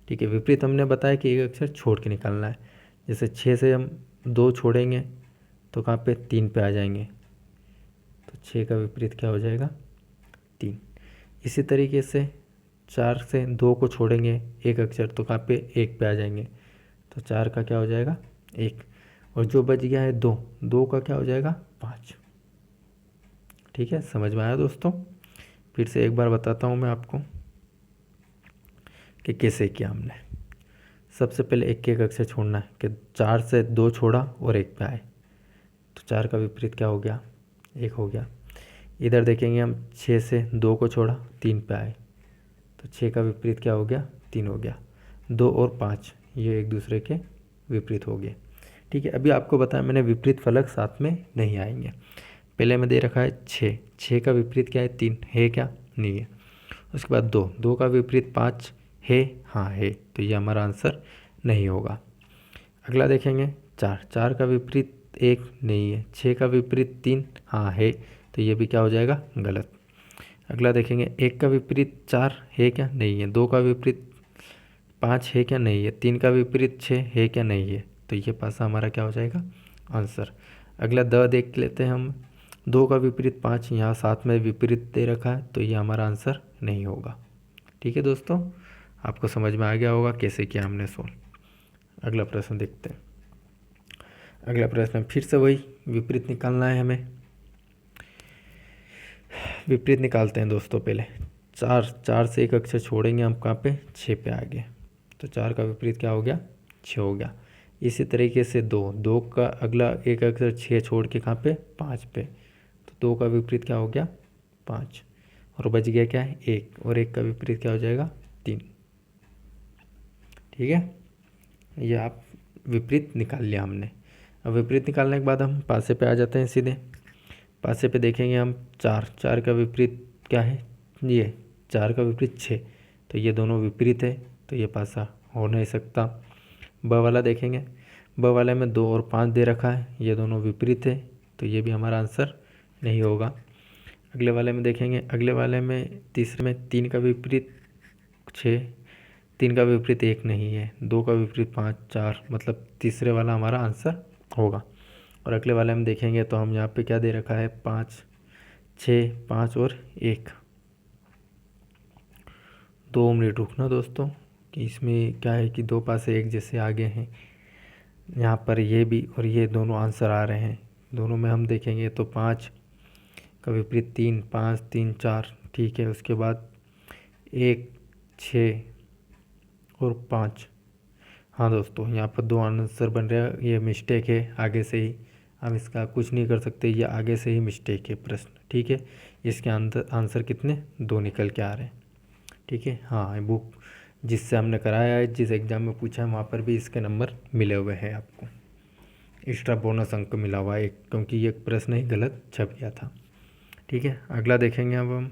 ठीक है, विपरीत हमने बताया कि एक अक्षर छोड़ के निकालना है। जैसे 6 से हम 2 छोड़ेंगे तो कहाँ पे, 3 पे आ जाएंगे, तो 6 का विपरीत क्या हो जाएगा, 3। इसी तरीके से 4 से 2 को छोड़ेंगे एक अक्षर, तो कहाँ पे, 1 पे आ जाएंगे, तो 4 का क्या हो जाएगा, 1। और जो बच गया है 2 का क्या हो जाएगा, 5। ठीक है, समझ में आया दोस्तों। फिर से एक बार बताता हूँ मैं आपको कि कैसे किया हमने। सबसे पहले एक एक अक्षर छोड़ना है, कि 4 से 2 छोड़ा और 1 पे आए, तो 4 का विपरीत क्या हो गया, 1 हो गया। इधर देखेंगे हम 6 से 2 को छोड़ा, 3 पे आए, तो 6 का विपरीत क्या हो गया, 3 हो गया। 2 और 5 ये एक दूसरे के विपरीत हो गए। ठीक है, अभी आपको बताया मैंने, विपरीत फलक साथ में नहीं आएंगे। पहले में दे रखा है 6 का विपरीत क्या है, 3 है क्या, नहीं है। उसके बाद 2 का विपरीत 5 है, हाँ है, तो ये हमारा आंसर नहीं होगा। अगला देखेंगे 4 का विपरीत 1 नहीं है। 6 का विपरीत 3 हाँ है, तो ये भी क्या हो जाएगा, गलत। अगला देखेंगे 1 का विपरीत 4 है क्या, नहीं है। 2 का विपरीत 5 है क्या, नहीं है। 3 का विपरीत 6 है क्या, नहीं है। तो ये पासा हमारा क्या हो जाएगा, आंसर। अगला देख लेते हैं हम, 2 का विपरीत 5 यहाँ साथ में विपरीत दे रखा है, तो ये हमारा आंसर नहीं होगा। ठीक है दोस्तों, आपको समझ में आ गया होगा कैसे किया हमने सोल्व। अगला प्रश्न देखते हैं। अगला प्रश्न फिर से वही विपरीत निकालना है हमें। विपरीत निकालते हैं दोस्तों। पहले 4 से एक अक्षर छोड़ेंगे हम, कहाँ पे, 6 पे आ गए, तो 4 का विपरीत क्या हो गया, 6 हो गया। इसी तरीके से 2 का अगला एक अक्षर 6 छोड़ के कहाँ पे, 5 पे, तो 2 का विपरीत क्या हो गया, 5। और बच गया क्या है, 1, और 1 का विपरीत क्या हो जाएगा, 3। ठीक है, ये आप विपरीत निकाल लिया हमने। अब विपरीत निकालने के बाद हम पासे पे आ जाते हैं सीधे। पासे पे देखेंगे हम 4 का विपरीत क्या है, ये 4 का विपरीत 6, तो ये दोनों विपरीत है, तो ये पासा हो नहीं सकता। ब वाला देखेंगे, ब वाले में 2 और 5 दे रखा है, ये दोनों विपरीत है, तो ये भी हमारा आंसर नहीं होगा। अगले वाले में देखेंगे, अगले वाले में तीसरे में 3 का विपरीत 6, 3 का विपरीत 1 नहीं है, 2 का विपरीत 5, 4, मतलब तीसरे वाला हमारा आंसर होगा। और अगले वाले हम देखेंगे तो हम यहाँ पे क्या दे रखा है, 5, 6, 5 और 1। 2 मिनट रुकना दोस्तों, कि इसमें क्या है कि 2 पासे एक जैसे आगे हैं। यहाँ पर ये भी और ये दोनों आंसर आ रहे हैं, दोनों में हम देखेंगे तो 5 का विपरीत 3, 5, 3, 4, ठीक है। उसके बाद 1, 6 और 5। हाँ दोस्तों, यहाँ पर 2 आंसर बन रहे हैं, ये मिस्टेक है आगे से ही, हम इसका कुछ नहीं कर सकते, ये आगे से ही मिस्टेक है प्रश्न, ठीक है। इसके अंदर आंसर कितने, 2 निकल के आ रहे हैं, ठीक है। हाँ, बुक जिससे हमने कराया है, जिस एग्ज़ाम में पूछा है, वहाँ पर भी इसके नंबर मिले हुए हैं आपको, एक्स्ट्रा बोनस अंक मिला हुआ है एक, क्योंकि ये प्रश्न ही गलत छप गया था, ठीक है। अगला देखेंगे अब हम,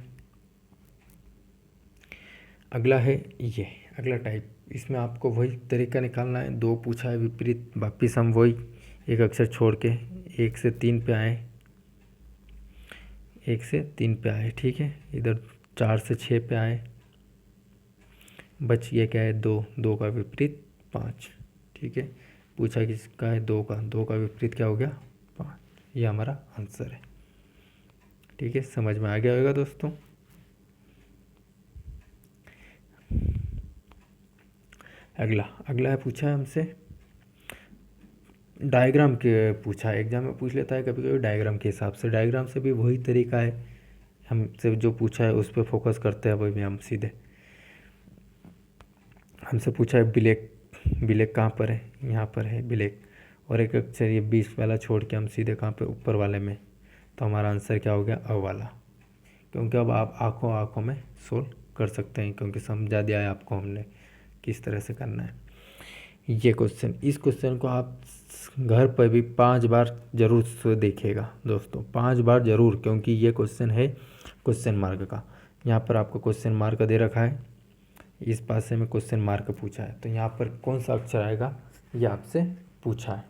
अगला है ये, अगला टाइप। इसमें आपको वही तरीका निकालना है, 2 पूछा है विपरीत, वापिस हम वही एक अक्षर छोड़ के 1 से 3 पे आए, 1 से 3 पे आए, ठीक है। इधर 4 से 6 पे आए, बच ये क्या है, 2, 2 का विपरीत 5, ठीक है। पूछा किसका है, 2 का, 2 का विपरीत क्या हो गया, 5, ये हमारा आंसर है, ठीक है। समझ में आ गया होगा दोस्तों। अगला है, पूछा है हमसे डायग्राम के, पूछा है एग्जाम में पूछ लेता है कभी कभी डायग्राम के हिसाब से, डायग्राम से भी वही तरीका है, हमसे जो पूछा है उस पर फोकस करते हैं, वही भी हम सीधे, हमसे पूछा है ब्लैक, ब्लैक कहाँ पर है, यहाँ पर है ब्लैक, और एक अक्षर ये 20 वाला छोड़ के हम सीधे कहाँ पे, ऊपर वाले में, तो हमारा आंसर क्या हो गया, अ वाला, क्योंकि अब आप आँखों में सोल्व कर सकते हैं, क्योंकि समझा दिया है आपको हमने किस तरह से करना है ये क्वेश्चन। इस क्वेश्चन को आप घर पर भी 5 बार ज़रूर से देखिएगा दोस्तों, 5 बार ज़रूर, क्योंकि ये क्वेश्चन है क्वेश्चन मार्क का। यहाँ पर आपको क्वेश्चन मार्क दे रखा है, इस पासे में क्वेश्चन मार्क पूछा है, तो यहाँ पर कौन सा अक्षर आएगा ये आपसे पूछा है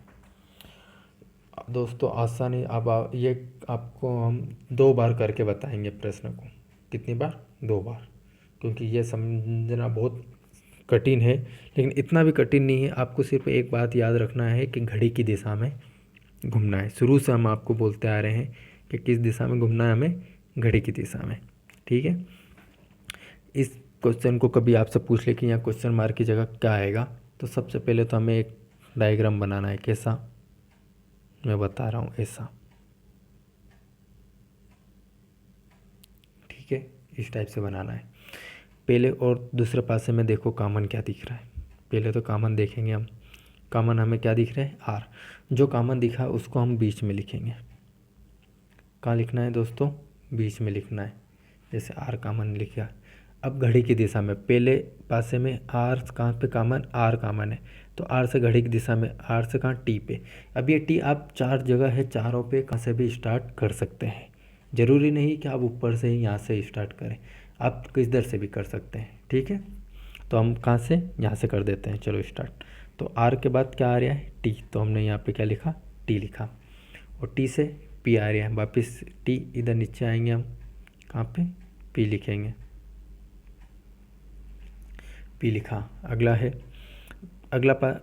दोस्तों। आसानी, अब ये आपको हम 2 बार करके बताएंगे प्रश्न को, कितनी बार, 2 बार, क्योंकि ये समझना बहुत कठिन है, लेकिन इतना भी कठिन नहीं है। आपको सिर्फ एक बात याद रखना है कि घड़ी की दिशा में घूमना है, शुरू से हम आपको बोलते आ रहे हैं कि किस दिशा में घूमना है हमें, घड़ी की दिशा में, ठीक है। इस क्वेश्चन को कभी आपसे पूछ ले कि यहाँ क्वेश्चन मार्क की जगह क्या आएगा, तो सबसे पहले तो हमें एक डायग्राम बनाना है, कैसा, मैं बता रहा हूँ, ऐसा, ठीक है, इस टाइप से बनाना है। पहले और दूसरे पासे में देखो कॉमन क्या दिख रहा है, पहले तो कॉमन देखेंगे हम, कॉमन हमें क्या दिख रहा है, आर, जो कॉमन दिखा उसको हम बीच में लिखेंगे। कहाँ लिखना है दोस्तों, बीच में लिखना है, जैसे आर कॉमन लिखा। अब घड़ी की दिशा में पहले पासे में आर कहाँ पे कॉमन, आर कॉमन है, तो आर से घड़ी की दिशा में, आर से कहाँ, टी पे। अब ये टी आप 4 जगह है, चारों पे कहाँ से भी स्टार्ट कर सकते हैं, ज़रूरी नहीं कि आप ऊपर से ही यहाँ से स्टार्ट करें, आप किधर से भी कर सकते हैं, ठीक है। तो हम कहाँ से, यहाँ से कर देते हैं, चलो स्टार्ट। तो आर के बाद क्या आ रहा है, टी, तो हमने यहाँ पे क्या लिखा, टी लिखा, और टी से पी आ रहा है, वापस टी, इधर नीचे आएंगे हम, कहाँ पे, पी लिखेंगे, पी लिखा। अगला है,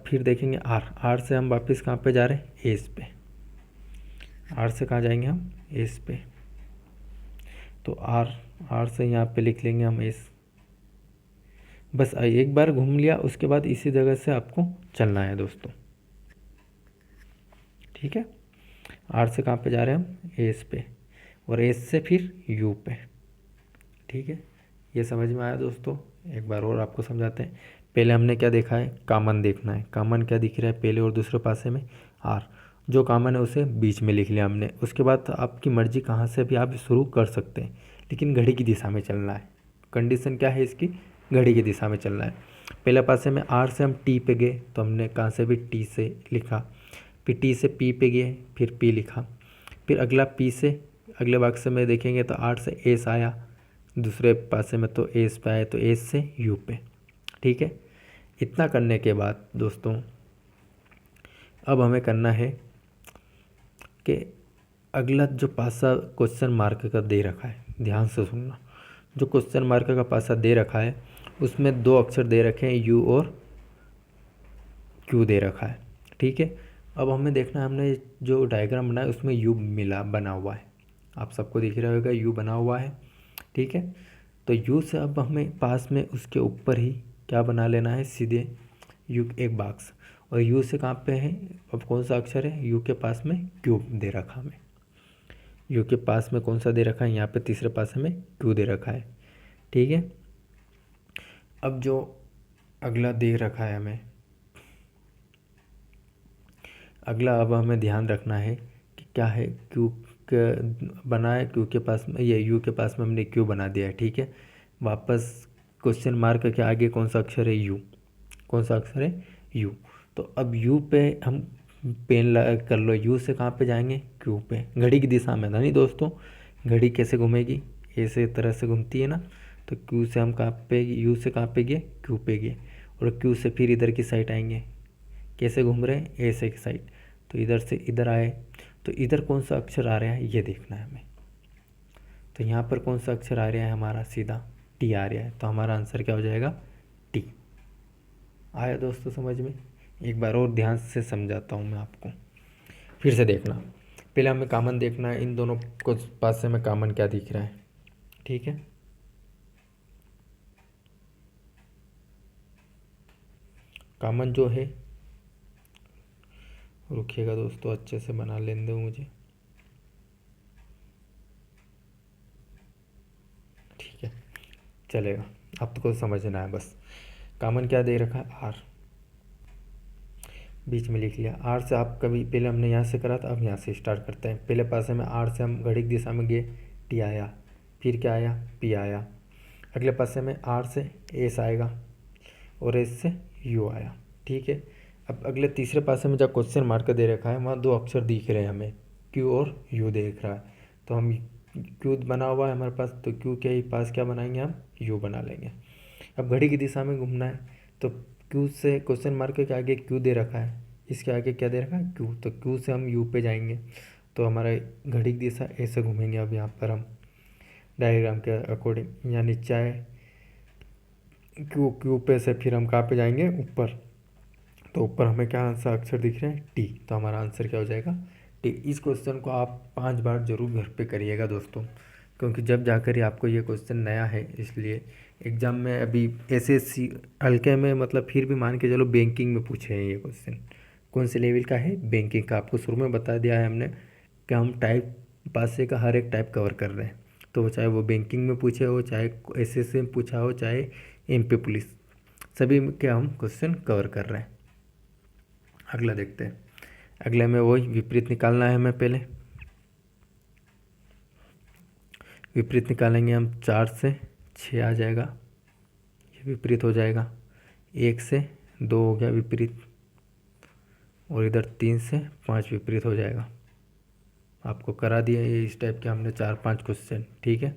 फिर देखेंगे आर, आर से हम वापस कहाँ पे जा रहे हैं, एस पे, आर से कहाँ जाएंगे हम, एस पे, तो आर से यहाँ पे लिख लेंगे हम एस। बस एक बार घूम लिया, उसके बाद इसी जगह से आपको चलना है दोस्तों, ठीक है। आर से कहाँ पे जा रहे हैं हम, एस पे, और एस से फिर यू पे, ठीक है। ये समझ में आया दोस्तों, एक बार और आपको समझाते हैं। पहले हमने क्या देखा है, कॉमन देखना है, कॉमन क्या दिख रहा है पहले और दूसरे पासे में, आर, जो कॉमन है उसे बीच में लिख लिया हमने। उसके बाद आपकी मर्जी कहाँ से भी आप शुरू कर सकते हैं, लेकिन घड़ी की दिशा में चलना है, कंडीशन क्या है इसकी, घड़ी की दिशा में चलना है। पहले पासे में आर से हम टी पे गए, तो हमने कहाँ से भी टी से लिखा, फिर टी से पी पे गए, फिर पी लिखा, फिर अगला पी से, अगले बक्से में देखेंगे तो आर से एस आया, दूसरे पासे में तो एस पे आए, तो एस से यू पे, ठीक है। इतना करने के बाद दोस्तों अब हमें करना है कि अगला जो पासा क्वेश्चन मार्क का दे रखा है, ध्यान से सुनना, जो क्वेश्चन मार्क का पासा दे रखा है उसमें दो अक्षर दे रखे हैं, यू और क्यू दे रखा है। ठीक है, अब हमें देखना है, हमने जो डायग्राम बनाया उसमें यू बना हुआ है, आप सबको दिख रहा होगा यू बना हुआ है। ठीक है, तो यू से अब हमें पास में उसके ऊपर ही क्या बना लेना है, सीधे यू एक बॉक्स। और यू से कहाँ पे है, अब कौन सा अक्षर है, यू के पास में क्यू दे रखा हमें। यू के पास में कौन सा दे रखा है, यहाँ पे तीसरे पास हमें क्यू दे रखा है। ठीक है, अब जो अगला दे रखा है हमें, अगला अब हमें ध्यान रखना है कि क्या है, क्यू के बना है, क्यू के पास में, ये यू के पास में हमने क्यू बना दिया है। ठीक है, वापस क्वेश्चन मार्क के आगे कौन सा अक्षर है, यू। कौन सा अक्षर है, यू। तो अब यू पे हम पेन कर लो, यू से कहाँ पे जाएंगे, क्यू पे, घड़ी की दिशा में ना, नहीं दोस्तों, घड़ी कैसे घूमेगी, ऐसे तरह से घूमती है ना। तो क्यू से हम कहाँ पे, यू से कहाँ पे गए, क्यू पे गए, और क्यू से फिर इधर की साइड आएंगे, कैसे घूम रहे हैं, ऐसे की साइड। तो इधर से इधर आए, तो इधर कौन सा अक्षर आ रहा है ये देखना है हमें। तो यहाँ पर कौन सा अक्षर आ रहा है हमारा, सीधा टी आ रहा है, तो हमारा आंसर क्या हो जाएगा, टी। आया दोस्तों समझ में। एक बार और ध्यान से समझाता हूँ मैं आपको, फिर से देखना। पहले हमें कॉमन देखना है, इन दोनों को पास से हमें कॉमन क्या दिख रहा है। ठीक है, कॉमन जो है, रुकिएगा दोस्तों, अच्छे से बना लेने दो मुझे। ठीक है, चलेगा, अब तो कुछ समझना है बस। कॉमन क्या दे रखा है, आर, बीच में लिख लिया। आर से आप कभी, पहले हमने यहाँ से करा था, अब यहाँ से स्टार्ट करते हैं। पहले पासे में आर से हम घड़ी की दिशा में गए, टी आया, फिर क्या आया, पी आया। अगले पासे में आर से एस आएगा, और एस से यू आया। ठीक है, अब अगले तीसरे पासे में जब क्वेश्चन मार्क दे रखा है, वहाँ दो अक्षर दिख रहे हैं हमें, क्यू और यू दिख रहा है। तो हम क्यू बना हुआ है हमारे पास, तो क्यू के ही पास क्या बनाएंगे, हम यू बना लेंगे। अब घड़ी की दिशा में घूमना है, तो क्यू से क्वेश्चन मार्क के आगे क्यू दे रखा है, इसके आगे क्या दे रखा है, क्यू। तो क्यू से हम यू पे जाएंगे, तो हमारा घड़ी की दिशा ऐसे घूमेंगे। अब यहाँ पर हम डायग्राम के अकॉर्डिंग, यहाँ नीचे आए, क्यू, क्यू पे से फिर हम कहाँ पे जाएंगे, ऊपर। तो ऊपर हमें क्या आंसर अक्षर दिख रहे हैं, टी। तो हमारा आंसर क्या हो जाएगा, टी। इस क्वेश्चन को आप 5 बार जरूर घर पे करिएगा दोस्तों, क्योंकि जब जाकर ही आपको ये क्वेश्चन नया है, इसलिए एग्ज़ाम में अभी एसएससी हल्के में, मतलब फिर भी मान के चलो बैंकिंग में पूछे हैं ये क्वेश्चन। कौन से लेवल का है, बैंकिंग का। आपको शुरू में बता दिया है हमने कि हम टाइप पासे का हर एक टाइप कवर कर रहे हैं। तो चाहे वो बैंकिंग में पूछे हो, चाहे एसएससी में पूछा हो, चाहे एमपी पुलिस, सभी के हम क्वेश्चन कवर कर रहे हैं। अगला देखते हैं, अगले में वही विपरीत निकालना है हमें। पहले विपरीत निकालेंगे हम, 4 से 6 आ जाएगा, ये विपरीत हो जाएगा। 1 से 2 हो गया विपरीत, और इधर 3 से 5 विपरीत हो जाएगा। आपको करा दिया ये इस टाइप के हमने 4-5 क्वेश्चन। ठीक है,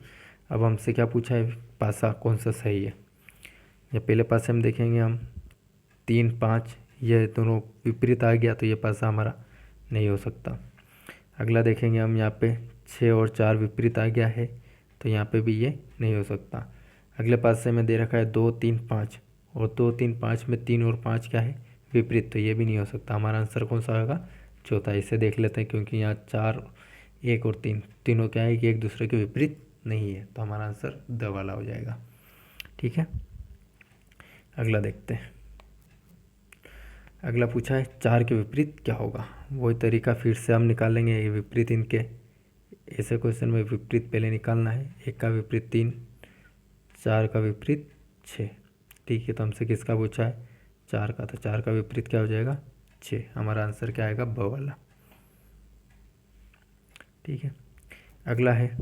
अब हमसे क्या पूछा है, पासा कौन सा सही है। या पहले पासे हम देखेंगे, हम 3-5 ये दोनों विपरीत आ गया, तो ये पासा हमारा नहीं हो सकता। अगला देखेंगे हम, यहाँ पे 6 और 4 विपरीत आ गया है, तो यहाँ पे भी ये नहीं हो सकता। अगले पासे में दे रखा है 2, 3, 5, और 2, 3, 5 में 3 और 5 क्या है, विपरीत, तो ये भी नहीं हो सकता। हमारा आंसर कौन सा होगा, चौथा। इसे देख लेते हैं, क्योंकि यहाँ 4, 1 और 3 तीनों क्या है कि एक दूसरे के विपरीत नहीं है, तो हमारा आंसर द वाला हो जाएगा। ठीक है, अगला देखते हैं। अगला पूछा है 4 के विपरीत क्या होगा। वही तरीका फिर से हम निकालेंगे, ये विपरीत इनके, ऐसे क्वेश्चन में विपरीत पहले निकालना है। 1 का विपरीत 3, 4 का विपरीत 6। ठीक है, तो हमसे किसका पूछा है, 4 का, तो 4 का विपरीत क्या हो जाएगा, 6। हमारा आंसर क्या आएगा, ब वाला। ठीक है, अगला है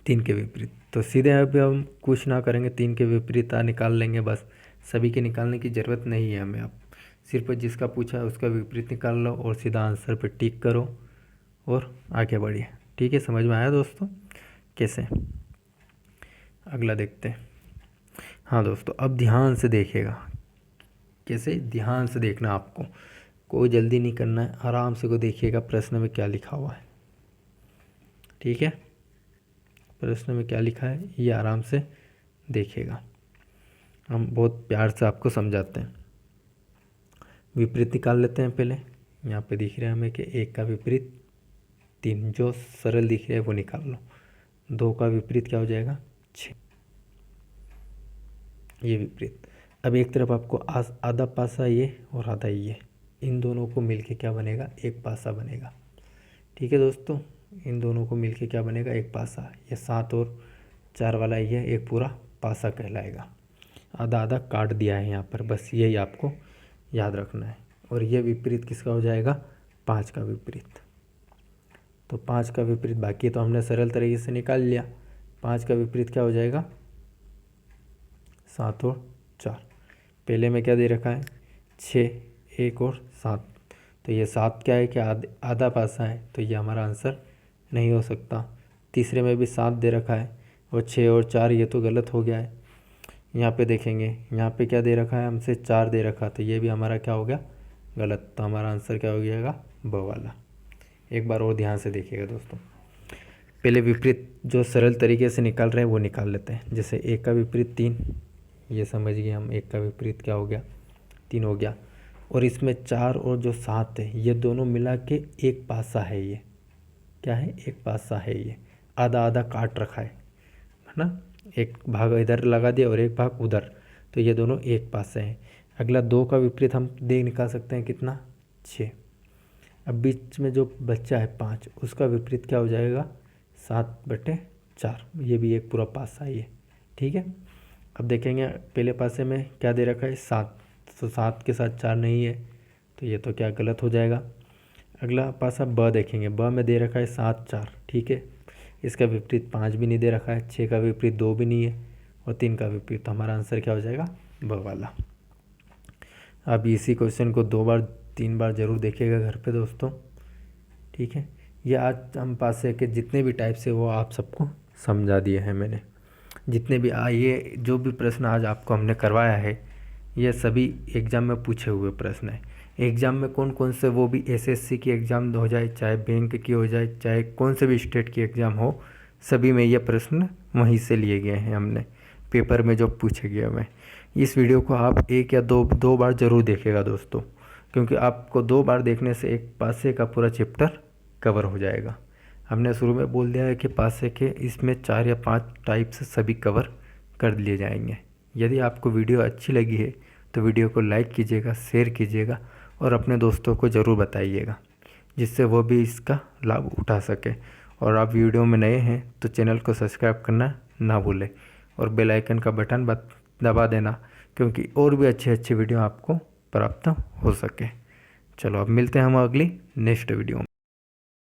3 के विपरीत। तो सीधे अभी हम कुछ ना करेंगे, 3 के विपरीत निकाल लेंगे बस। सभी के निकालने की ज़रूरत नहीं है हमें। अब सिर्फ जिसका पूछा है उसका विपरीत निकाल लो, और सीधा आंसर पे टिक करो और आगे बढ़िए। ठीक है, समझ में आया दोस्तों कैसे। अगला देखते हैं। हाँ दोस्तों, अब ध्यान से देखिएगा, कैसे ध्यान से देखना आपको, कोई जल्दी नहीं करना है, आराम से को देखिएगा प्रश्न में क्या लिखा हुआ है। ठीक है, प्रश्न में क्या लिखा है ये आराम से देखिएगा। हम बहुत प्यार से आपको समझाते हैं। विपरीत निकाल लेते हैं पहले। यहाँ पे दिख रहा है हमें कि 1 का विपरीत 3, जो सरल दिख रहा है वो निकाल लो। 2 का विपरीत क्या हो जाएगा 6, ये विपरीत। अब एक तरफ आपको आधा पासा ये और आधा ये, इन दोनों को मिलके क्या बनेगा, एक पासा बनेगा। ठीक है दोस्तों, इन दोनों को मिलके क्या बनेगा, एक पासा। ये 7 और 4 वाला ये एक पूरा पासा कहलाएगा। आधा आधा काट दिया है यहाँ पर, बस यही आपको याद रखना है। और ये विपरीत किसका हो जाएगा, 5 का विपरीत। तो 5 का विपरीत, बाकी तो हमने सरल तरीके से निकाल लिया। 5 का विपरीत क्या हो जाएगा, 7 और 4। पहले में क्या दे रखा है 6, 1 और 7। तो ये 7 क्या है कि आधा पासा है, तो ये हमारा आंसर नहीं हो सकता। तीसरे में भी 7 दे रखा है और 6 और 4, ये तो गलत हो गया है। यहाँ पे देखेंगे, यहाँ पे क्या दे रखा है हमसे 4 दे रखा, तो ये भी हमारा क्या हो गया गलत। तो हमारा आंसर क्या हो जाएगा, ब वाला। एक बार और ध्यान से देखिएगा दोस्तों। पहले विपरीत जो सरल तरीके से निकाल रहे हैं वो निकाल लेते हैं। जैसे 1 का विपरीत 3, ये समझ गए हम। 1 का विपरीत क्या हो गया, 3 हो गया। और इसमें 4 और जो 7 है, ये दोनों मिला के एक पासा है। ये क्या है, एक पासा है। ये आधा आधा काट रखा है ना, एक भाग इधर लगा दिया और एक भाग उधर, तो ये दोनों एक पासे हैं। अगला 2 का विपरीत हम निकाल सकते हैं कितना, 6। अब बीच में जो बच्चा है 5, उसका विपरीत क्या हो जाएगा, 7/4। ये भी एक पूरा पासा ही है। ठीक है, अब देखेंगे पहले पासे में क्या दे रखा है 7, तो 7 के साथ 4 नहीं है, तो ये तो क्या गलत हो जाएगा। अगला पासा ब देखेंगे, ब में दे रखा है 7, 4। ठीक है, इसका विपरीत 5 भी नहीं दे रखा है, 6 का विपरीत 2 भी नहीं है, और 3 का विपरीत। तो हमारा आंसर क्या हो जाएगा, ब वाला। आप इसी क्वेश्चन को 2 बार 3 बार ज़रूर देखिएगा घर पे दोस्तों। ठीक है, ये आज हम पासे के जितने भी टाइप्स है वो आप सबको समझा दिए हैं मैंने। जितने भी ये जो भी प्रश्न आज आपको हमने करवाया है, ये सभी एग्ज़ाम में पूछे हुए प्रश्न हैं। एग्ज़ाम में कौन कौन से, वो भी एसएससी की एग्ज़ाम हो जाए, चाहे बैंक की हो जाए, चाहे कौन से भी स्टेट की एग्ज़ाम हो, सभी में ये प्रश्न वहीं से लिए गए हैं हमने, पेपर में जो पूछे गए हुए। इस वीडियो को आप 1 या 2 बार ज़रूर देखिएगा दोस्तों, क्योंकि आपको 2 बार देखने से एक पासे का पूरा चैप्टर कवर हो जाएगा। हमने शुरू में बोल दिया है कि पासे के इसमें 4 या 5 टाइप से सभी कवर कर लिए जाएंगे। यदि आपको वीडियो अच्छी लगी है तो वीडियो को लाइक कीजिएगा, शेयर कीजिएगा और अपने दोस्तों को ज़रूर बताइएगा, जिससे वो भी इसका लाभ उठा सके। और आप वीडियो में नए हैं तो चैनल को सब्सक्राइब करना ना भूलें और बेल आइकन का बटन दबा देना, क्योंकि और भी अच्छे अच्छे वीडियो आपको प्राप्त हो सके। चलो अब मिलते हैं हम अगली नेक्स्ट वीडियो में।